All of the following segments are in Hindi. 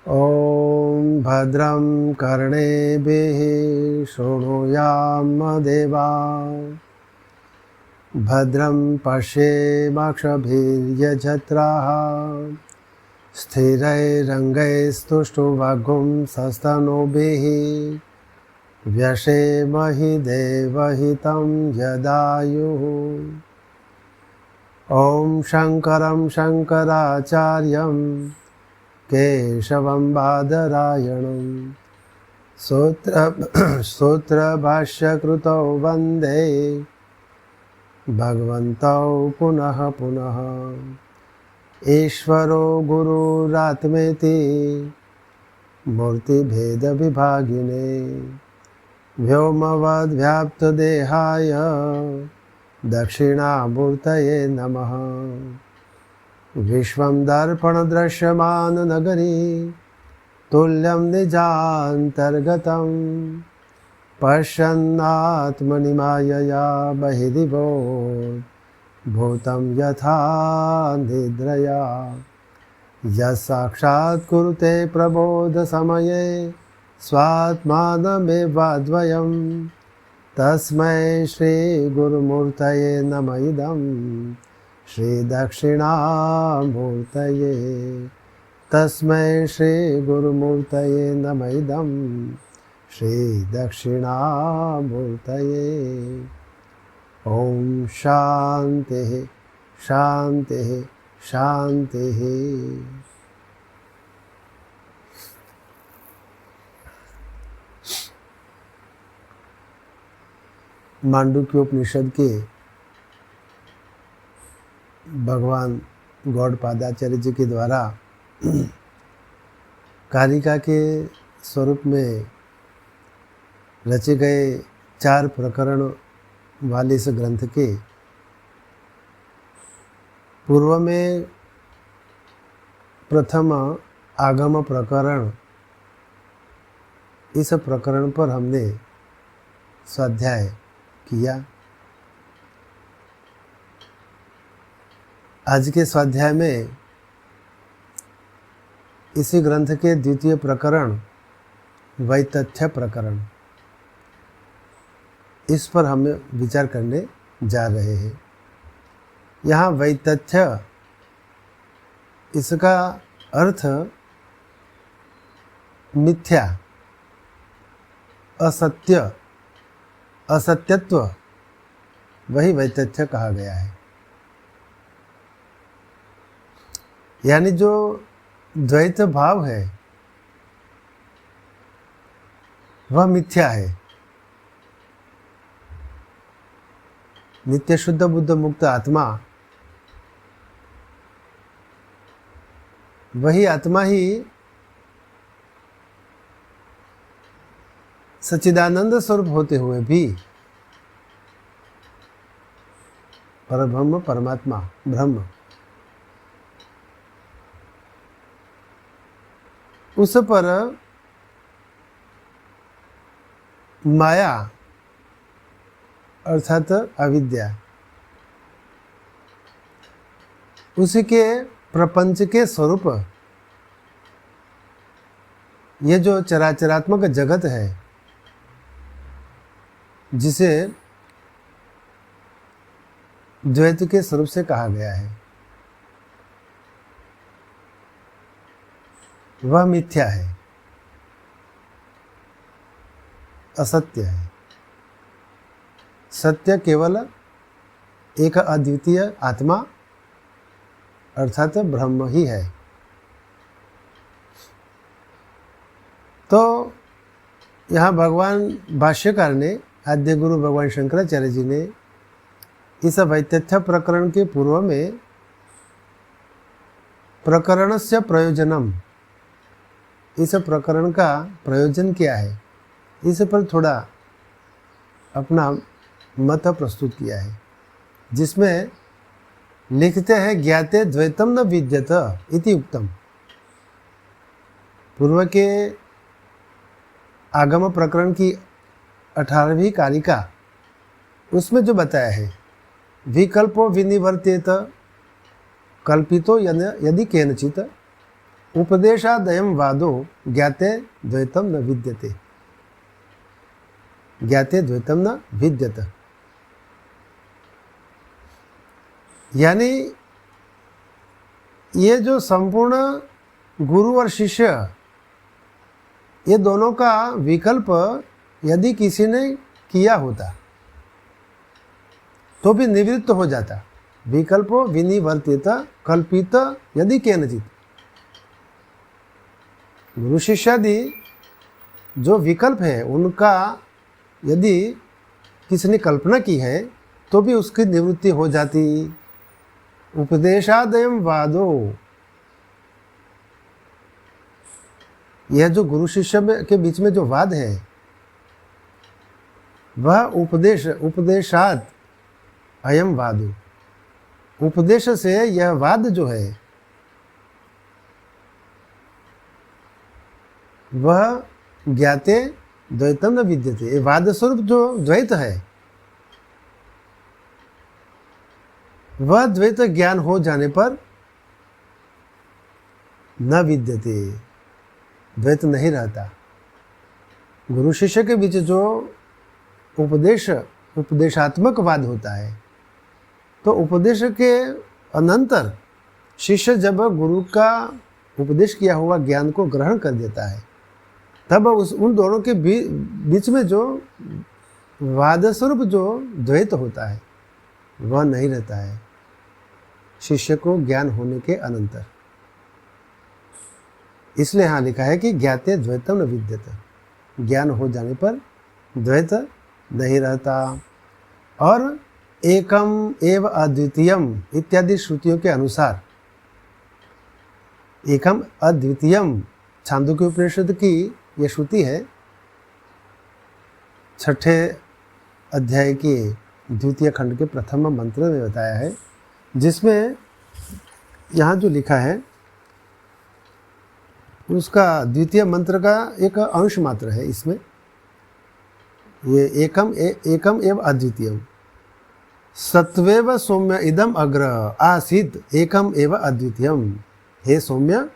ॐ भद्रं कर्णेभिः शृणुयाम देवा भद्रं पश्येमाक्षभिर्यजत्राः स्थिरैरङ्गैस्तुष्टुवागुं सस्तनूभिः व्यशेमहि देवहितं यदायुः। ॐ शङ्करं शङ्कराचार्यं केशवं बादरायणं सूत्रभाष्यकृतौ वन्दे भगवन्तौ पुनः पुनः। ईश्वरो गुरुरात्मेति मूर्तिभेदविभागिने व्योमवद्व्याप्तदेहाय दक्षिणामूर्तये नमः। विश्वं दर्पणदृश्यमाननगरी तुल्यं निजान्तर्गतं पश्यन्नात्मनि मायया बहिर्दिवो भूतं यथा निद्रया यस्साक्षात् कुरुते प्रबोधसमये स्वात्मानमेवाद्वयं तस्मै श्रीगुरुमूर्तये नमः इदं श्रीदक्षिणामूर्तये तस्मै श्रीगुरुमूर्तये नमः इदं श्रीदक्षिणामूर्तये। ॐ शान्तिः शान्तिः शान्तिः। मांडुक्योपनिषद के भगवान गौड़पादाचार्य जी के द्वारा कारिका के स्वरूप में रचे गए 4 प्रकरण वाले इस ग्रंथ के पूर्व में प्रथम आगम प्रकरण, इस प्रकरण पर हमने स्वाध्याय किया। आज के स्वाध्याय में इसी ग्रंथ के द्वितीय प्रकरण वैतथ्य प्रकरण, इस पर हम विचार करने जा रहे हैं। यहाँ वैतथ्य, इसका अर्थ मिथ्या, असत्य, असत्यत्व, वही वैतथ्य कहा गया है। यानी जो द्वैत भाव है वह मिथ्या है। नित्य शुद्ध बुद्ध मुक्त आत्मा, वही आत्मा ही सच्चिदानंद स्वरूप होते हुए भी परब्रह्म, परमात्मा, ब्रह्म, उस पर माया अर्थात अविद्या, उसी के प्रपंच के स्वरूप ये जो चराचरात्मक जगत है, जिसे द्वैत के स्वरूप से कहा गया है, वह मिथ्या है, असत्य है। सत्य केवल एक अद्वितीय आत्मा अर्थात ब्रह्म ही है। तो यहाँ भगवान भाष्यकार ने, आद्य गुरु भगवान शंकराचार्य जी ने इस वैतथ्य प्रकरण के पूर्व में प्रकरणस्य प्रयोजनम, इस प्रकरण का प्रयोजन क्या है, इस पर थोड़ा अपना मत प्रस्तुत किया है, जिसमें लिखते हैं ज्ञाते द्वैतम न विद्यत इति उक्तम। पूर्व के आगम प्रकरण की 18वीं कारिका, उसमें जो बताया है विकल्पो विनिवर्तेत कल्पितो यदि केनचित उपदेशादयम वादो ज्ञाते द्वैतम न विद्यते, ज्ञाते द्वैतम न विद्यत। यानी ये जो संपूर्ण गुरु और शिष्य, ये दोनों का विकल्प यदि किसी ने किया होता तो भी निवृत्त हो जाता। विकल्पो विनिवर्तित कल्पित यदि केनचित। गुरु शिष्यादि जो विकल्प है उनका यदि किसी ने कल्पना की है तो भी उसकी निवृत्ति हो जाती। उपदेशादयम वादो, यह जो गुरु शिष्य के बीच में जो वाद है वह उपदेशाद अयम वादो, उपदेश से यह वाद जो है वह ज्ञाते द्वैतम न विद्यते। ये वाद स्वरूप जो द्वैत है वह द्वैत ज्ञान हो जाने पर न विद्यते, द्वैत नहीं रहता। गुरु शिष्य के बीच जो उपदेशात्मक वाद होता है तो उपदेश के अनंतर शिष्य जब गुरु का उपदेश किया हुआ ज्ञान को ग्रहण कर देता है तब उन दोनों के बीच में जो वाद स्वरूप जो द्वैत होता है वह नहीं रहता है शिष्य को ज्ञान होने के अनंतर। इसलिए यहाँ लिखा है कि ज्ञाते द्वैतम न विद्यते, ज्ञान हो जाने पर द्वैत नहीं रहता। और एकम एव अद्वितीयम इत्यादि श्रुतियों के अनुसार, एकम अद्वितीयम छांदोग्य उपनिषद की यह श्रुति है, 6ठे अध्याय के द्वितीय खंड के प्रथम मंत्र में बताया है, जिसमें यहाँ जो लिखा है उसका द्वितीय मंत्र का एक अंश मात्र है। इसमें ये एकम एव अद्वितीयम सत्वेव सौम्य इदम अग्र आसीत एकम एव अद्वितीयम। हे सौम्य,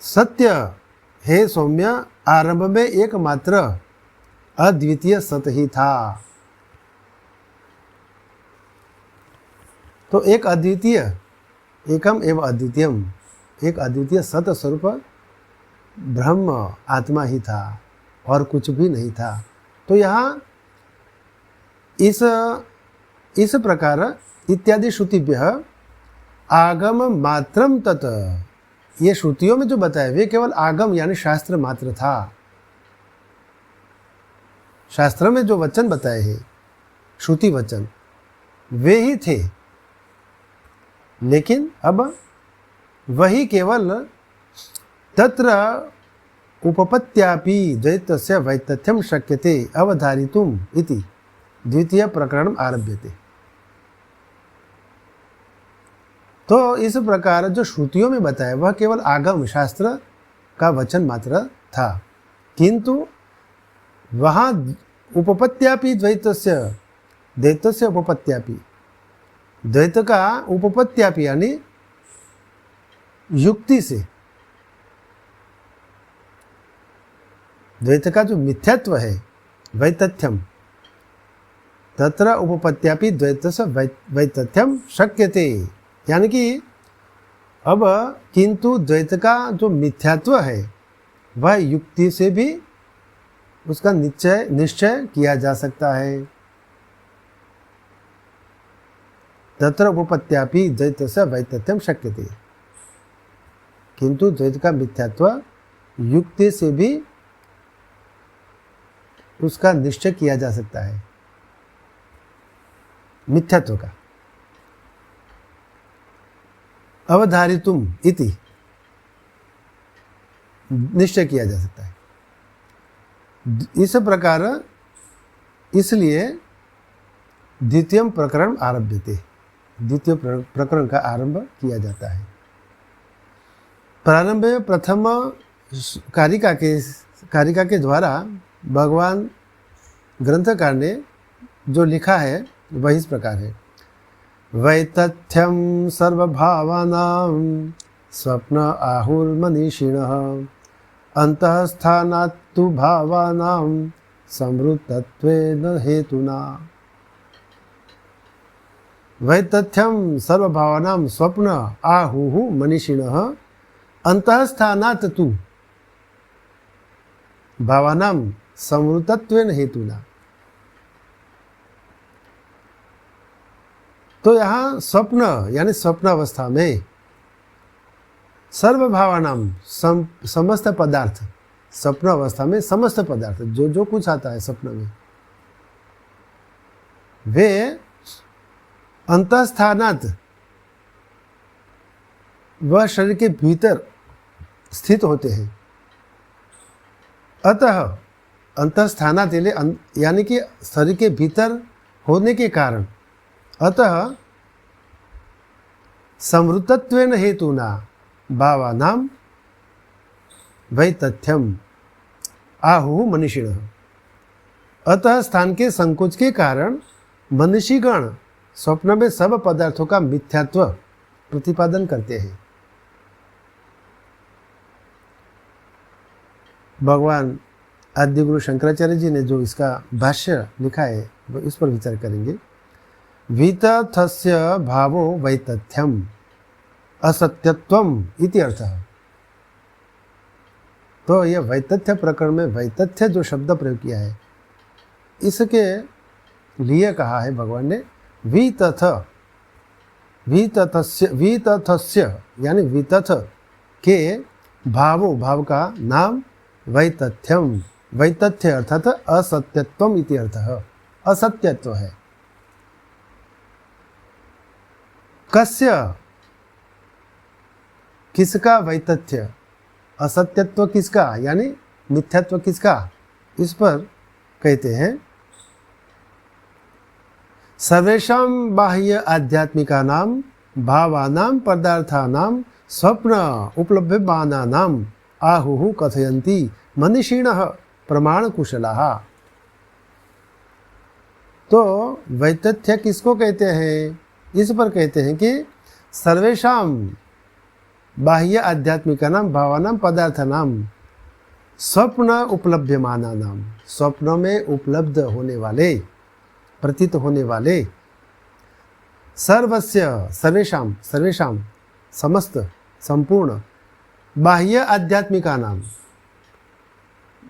सत्य हे सौम्य, आरंभ में एकमात्र अद्वितीय सत ही था। तो एक अद्वितीय, एकम एव अद्वितीयम, एक अद्वितीय सत स्वरूप ब्रह्म आत्मा ही था और कुछ भी नहीं था। तो यहाँ इस प्रकार इत्यादि श्रुतिभ्य आगम मात्रम तत्, ये श्रुतियों में जो बताए वे केवल आगम यानी शास्त्र मात्र था। शास्त्र में जो वचन बताए हैं श्रुति वचन वे ही थे, लेकिन अब वही केवल तत्र उपपत्त्यापि द्वैतस्य वैतथ्यम शक्यते अवधारितुम इति द्वितीय प्रकरण आरभ्यते। तो इस प्रकार जो श्रुतियों में बताया वह केवल आगम शास्त्र का वचन मात्र था, किंतु वहाँ उपपत्त्यापि द्वैतस्य, द्वैतस्य उपपत्त्यापि, द्वैत का उपपत्त्यापि यानी युक्ति से, द्वैत का जो मिथ्यात्व है वैतथ्यम, तत्र उपपत्त्यापि द्वैतस्य वैतथ्यम शक्यते। यानी कि अब किंतु द्वैत का जो मिथ्यात्व है वह युक्ति से भी उसका निश्चय किया जा सकता है। तत्र उपपत्त्यापि द्वैतस्य वैतथ्यम शक्यते, किंतु द्वैत का मिथ्यात्व युक्ति से भी उसका निश्चय किया जा सकता है, मिथ्यात्व का। अवधारितुम इति निश्चय किया जा सकता है। इस प्रकार इसलिए द्वितीय प्रकरण आरभ्यते, द्वितीय प्रकरण का आरंभ किया जाता है। प्रारंभ में प्रथम कारिका के द्वारा भगवान ग्रंथकार ने जो लिखा है वह इस प्रकार है। वैतथ्यम सर्वभावानां स्वप्न आहुर्मनीषिणः अंतःस्थानात् तु भावानां संवृत्तत्वेन हेतुना। वैतथ्यं सर्वभावानां स्वप्न आहुः मनीषिणः अंतःस्थानात् तु भावानां संवृत्तत्वेन हेतुना। तो यहाँ स्वप्न यानी स्वप्नावस्था में सर्वभावानां समस्त पदार्थ, स्वप्न अवस्था में समस्त पदार्थ जो जो कुछ आता है स्वप्न में, वे अंतःस्थानात् वह शरीर के भीतर स्थित होते हैं। अतः अंतःस्थानात् यानी कि शरीर के भीतर होने के कारण, अतः संवृत्तत्वेन हेतुना भावानां वैतथ्यम आहुः मनीषिणः। अतः स्थान के संकोच के कारण मनीषीगण स्वप्न में सब पदार्थों का मिथ्यात्व प्रतिपादन करते हैं। भगवान आदिगुरु शंकराचार्य जी ने जो इसका भाष्य लिखा है वो इस पर विचार करेंगे। वितथस्य भावो वैतथ्यम असत्यत्वम इति अर्थः। तो यह वैतथ्य प्रकरण में वैतथ्य जो शब्द प्रयोग किया है, इसके लिए कहा है भगवान ने वितथस्य यानी वितथ के भावो, भाव का नाम वैतथ्यम, वैतथ्य अर्थात असत्यत्वम इति अर्थः, असत्यत्व है। कस्य, किसका वैतथ्य, असत्यत्व किसका यानी मिथ्यात्व किसका, इस पर कहते हैं सर्वेषां बाह्य आध्यात्मिकानां भावानां पदार्थानां स्वप्न उपलभ्यमानानां आहुः कथयन्ति मनीषिणः प्रमाण कुशलाः। तो वैतथ्य किसको कहते हैं, इस पर कहते हैं कि सर्वेषां बाह्य आध्यात्मिकानां भावानां पदार्थानां स्वप्न उपलभ्यमानानां, स्वप्न में उपलब्ध होने वाले, प्रतीत होने वाले, सर्वस्य सर्वेषां, सर्वेषां समस्त संपूर्ण, बाह्य आध्यात्मिकानां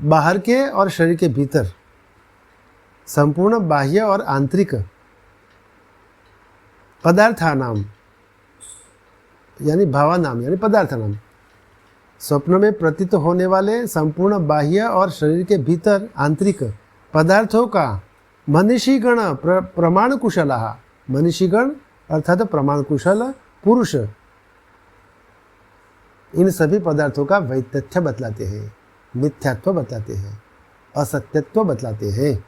बाहर के और शरीर के भीतर, संपूर्ण बाह्य और आंतरिक पदार्थानां यानी भावानाम यानी पदार्थानाम, स्वप्न में प्रतीत होने वाले संपूर्ण बाह्य और शरीर के भीतर आंतरिक पदार्थों का मनीषीगण प्रमाण कुशलाः, मनीषीगण अर्थात प्रमाण कुशल पुरुष इन सभी पदार्थों का वैतथ्य बतलाते हैं, मिथ्यात्व बतलाते हैं, असत्यत्व बतलाते हैं।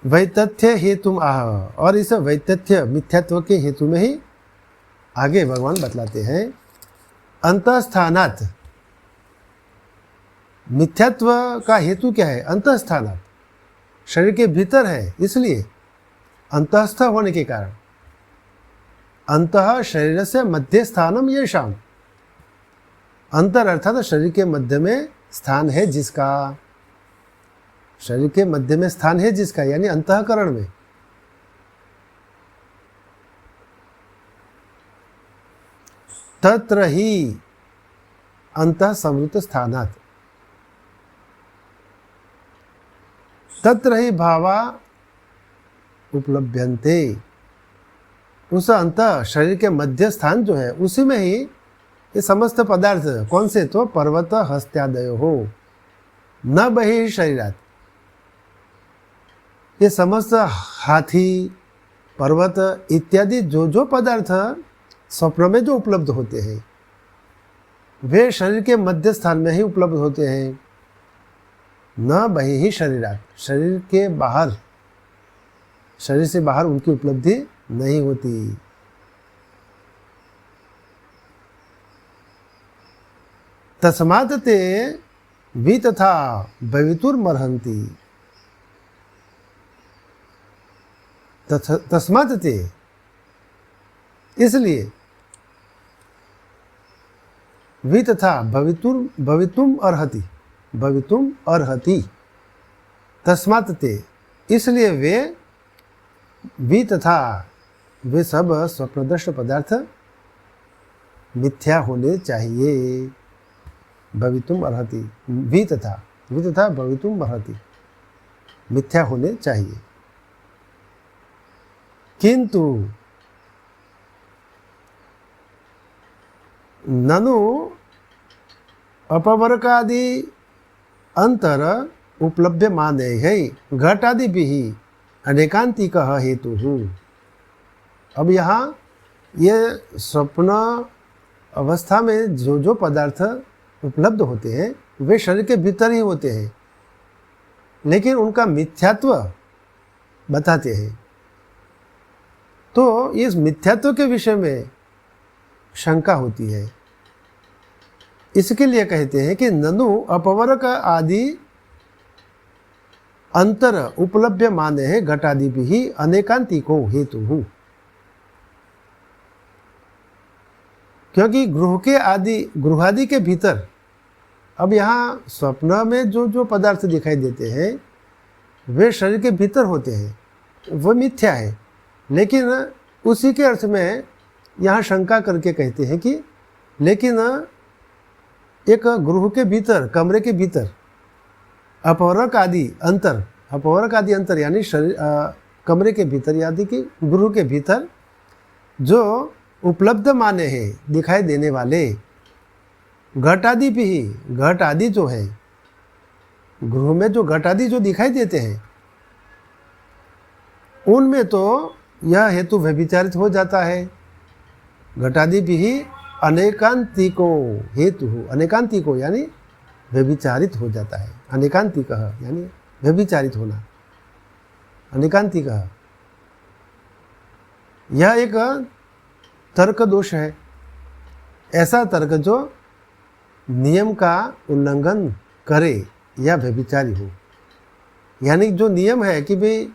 वैतथ्य हेतु आह, और इस वैतथ्य मिथ्यात्व के हेतु में ही आगे भगवान बतलाते हैं अंतःस्थानात्। मिथ्यात्व का हेतु क्या है, अंतःस्थानात्, शरीर के भीतर है, इसलिए अंतःस्थ होने के कारण, अंतः शरीर से मध्य स्थानम येषाम्, अंतर अर्थात शरीर के मध्य में स्थान है जिसका, शरीर के मध्य में स्थान है जिसका यानी अंतःकरण में, तत्र ही अंतः संवृत्त स्थानात्, तत्र ही भावा उपलभ्यन्ते, उस अंतः शरीर के मध्य स्थान जो है उसी में ही ये समस्त पदार्थ, कौन से, तो पर्वत हस्त्यादयो हो न बहिः शरीरात्, ये समस्त हाथी पर्वत इत्यादि जो जो पदार्थ स्वप्न में जो उपलब्ध होते हैं वे शरीर के मध्य स्थान में ही उपलब्ध होते हैं, न बहिः शरीरात्, शरीर के बाहर, शरीर से बाहर उनकी उपलब्धि नहीं होती। तस्मात् ते वितथा भवितुर्मर्हन्ति, तस्मात् ते, इसलिए वि तथा भवितुम अर्हति तस्मात् ते, इसलिए वे वि तथा वे सब स्वप्रदर्श पदार्थ मिथ्या होने चाहिए। भवितुम अर्हति, वि तथा भवितुम अर्हति, मिथ्या होने चाहिए। किंतु ननु अपवर्गादि अंतर उपलभ्यमाने है घटादि भी अनेकांतिक हेतु। अब यहाँ ये स्वप्न अवस्था में जो जो पदार्थ उपलब्ध होते हैं वे शरीर के भीतर ही होते हैं, लेकिन उनका मिथ्यात्व बताते हैं। तो इस मिथ्यात्व के विषय में शंका होती है। इसके लिए कहते हैं कि ननु अपवर्ग आदि अंतर उपलब्ध माने है घटादि भी अनेकांतिको हेतु। क्योंकि गृहादि के भीतर, अब यहाँ स्वप्न में जो जो पदार्थ दिखाई देते हैं वे शरीर के भीतर होते हैं, वो मिथ्या है। लेकिन उसी के अर्थ में यहाँ शंका करके कहते हैं कि लेकिन एक गृह के भीतर, कमरे के भीतर अपवर्ग आदि अंतर यानी शरीर कमरे के भीतर यानी कि गृह के भीतर जो उपलब्ध माने हैं दिखाई देने वाले घट आदि भी, घट आदि जो है गृह में जो घट आदि जो दिखाई देते हैं उनमें तो यह हेतु व्यभिचारित हो जाता है। घटादि भी अनेकांतिको हेतु, अनेकांतिको यानी व्यभिचारित हो जाता है। अनेकांतिक यानी व्यभिचारित होना, अनेकांतिक। यह एक तर्क दोष है, ऐसा तर्क जो नियम का उल्लंघन करे या व्यभिचारी हो। यानी जो नियम है कि भाई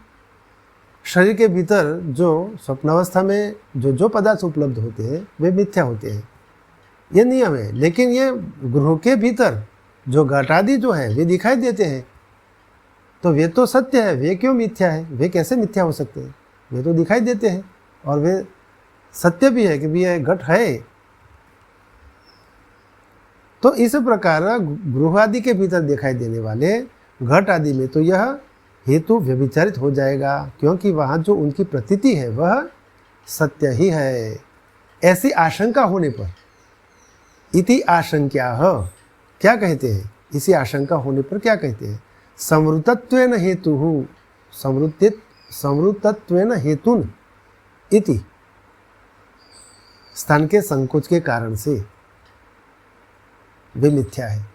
शरीर के भीतर जो स्वप्नावस्था में जो जो पदार्थ उपलब्ध होते हैं वे मिथ्या होते हैं, ये नियम है। लेकिन ये गृह के भीतर जो घटादि जो है वे दिखाई देते हैं, तो वे तो सत्य है, वे क्यों मिथ्या है? वे कैसे मिथ्या हो सकते हैं? वे तो दिखाई देते हैं और वे सत्य भी है कि भी यह घट है। तो इस प्रकार गृह आदि के भीतर दिखाई देने वाले घट आदि में तो यह हेतु व्यभिचारित हो जाएगा, क्योंकि वहाँ जो उनकी प्रतीति है वह सत्य ही है। ऐसी आशंका होने पर इति आशंक्या, क्या कहते हैं? इसी आशंका होने पर क्या कहते हैं? समृतत्वेन हेतु, समृतत्वेन हेतुन इति, स्थान के संकोच के कारण से वे मिथ्या है।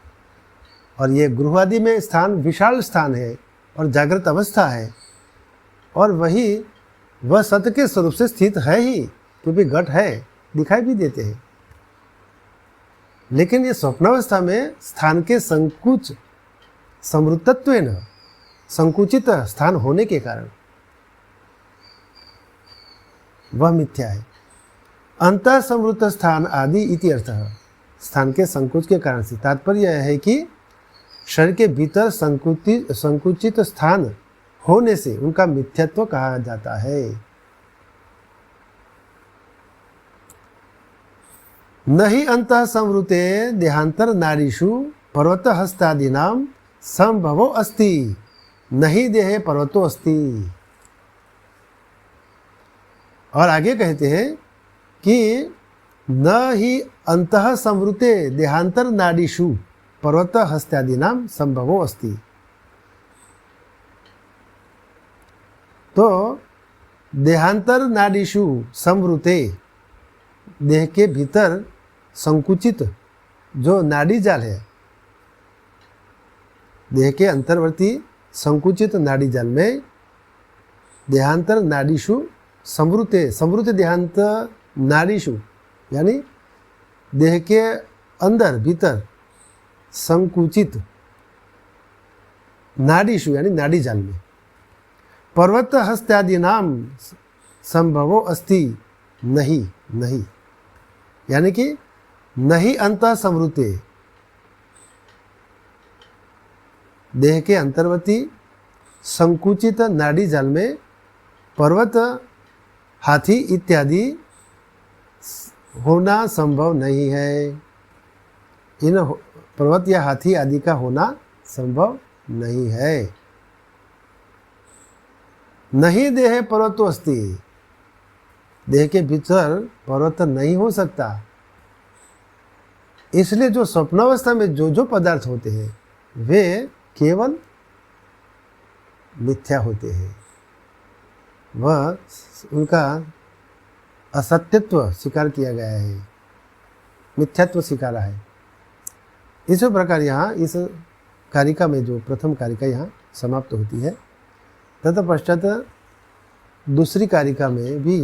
और ये गृह आदि में स्थान विशाल स्थान है और जागृत अवस्था है, और वह सत्य के स्वरूप से स्थित है ही, क्योंकि घट है, दिखाई भी देते हैं। लेकिन ये स्वप्नावस्था में स्थान के समृतत्वेन, संकुचित स्थान होने के कारण वह मिथ्या है। अंतः समृत स्थान आदि इति अर्थः, स्थान के संकुच के कारण से तात्पर्य यह है कि शरीर के भीतर संकुचित स्थान होने से उनका मिथ्यात्व कहा जाता है। नहीं अंतः संवृते देहांतर नारीषु पर्वत हस्तादीनाम संभवो अस्ति, नहीं देहे पर्वतो अस्ति। और आगे कहते हैं कि न ही अंतः संवृते देहांतर नाडीषु पर्वत हस्त्यादीनाम संभवो अस्ति। तो देहांतर नाडीषु संवृते, देह के भीतर संकुचित जो नाड़ी जाल है, देह के अंतर्वर्ती संकुचित नाड़ी जाल में देहांतर नाडीषु समृते देहांत नाडीषु यानी देह के अंदर भीतर संकुचित नाडीषु यानी नाड़ी जाल में पर्वत हस्त्यादि नाम संभवो अस्ति, नहीं नहीं, यानी कि नहीं अंतः संवृते, देह के अंतर्वर्ती संकुचित नाड़ी जाल में पर्वत, हाथी इत्यादि होना संभव नहीं है। इन पर्वत या हाथी आदि का होना संभव नहीं है। नहीं देह पर्वतो अस्ति, देह के भीतर पर्वत नहीं हो सकता। इसलिए जो स्वप्नावस्था में जो जो पदार्थ होते हैं वे केवल मिथ्या होते हैं, वह उनका असत्यत्व स्वीकार किया गया है, मिथ्यात्व स्वीकारा है। इसी प्रकार यहाँ इस कारिका में जो प्रथम कारिका यहाँ समाप्त होती है, तत्पश्चात दूसरी कारिका में भी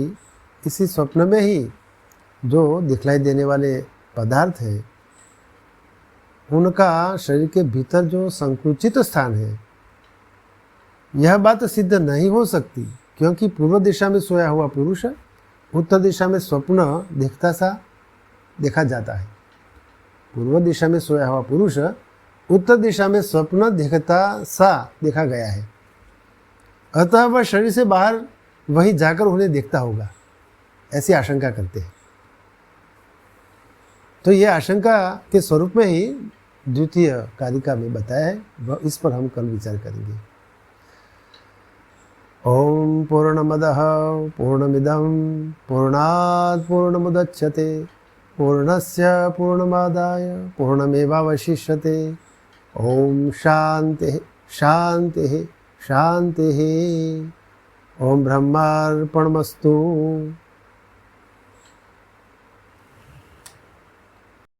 इसी स्वप्न में ही जो दिखलाई देने वाले पदार्थ हैं उनका शरीर के भीतर जो संकुचित स्थान है, यह बात सिद्ध नहीं हो सकती, क्योंकि पूर्व दिशा में सोया हुआ पुरुष उत्तर दिशा में स्वप्न देखा जाता है। पूर्व दिशा में सोया हुआ पुरुष उत्तर दिशा में स्वप्न देखा गया है, अतः वह शरीर से बाहर वही जाकर उन्हें देखता होगा, ऐसी आशंका करते हैं। तो ये आशंका के स्वरूप में ही द्वितीय कारिका में बताया है, इस पर हम कल विचार करेंगे। ओम पूर्णमदः पूर्णमिदं पूर्णात् पूर्णमुदच्यते पूर्णस्य पूर्णमादाय पूर्णमेवावशिष्यते। ओम शांतिः शांतिः शांतिः। ओम ब्रह्मार्पणमस्तु।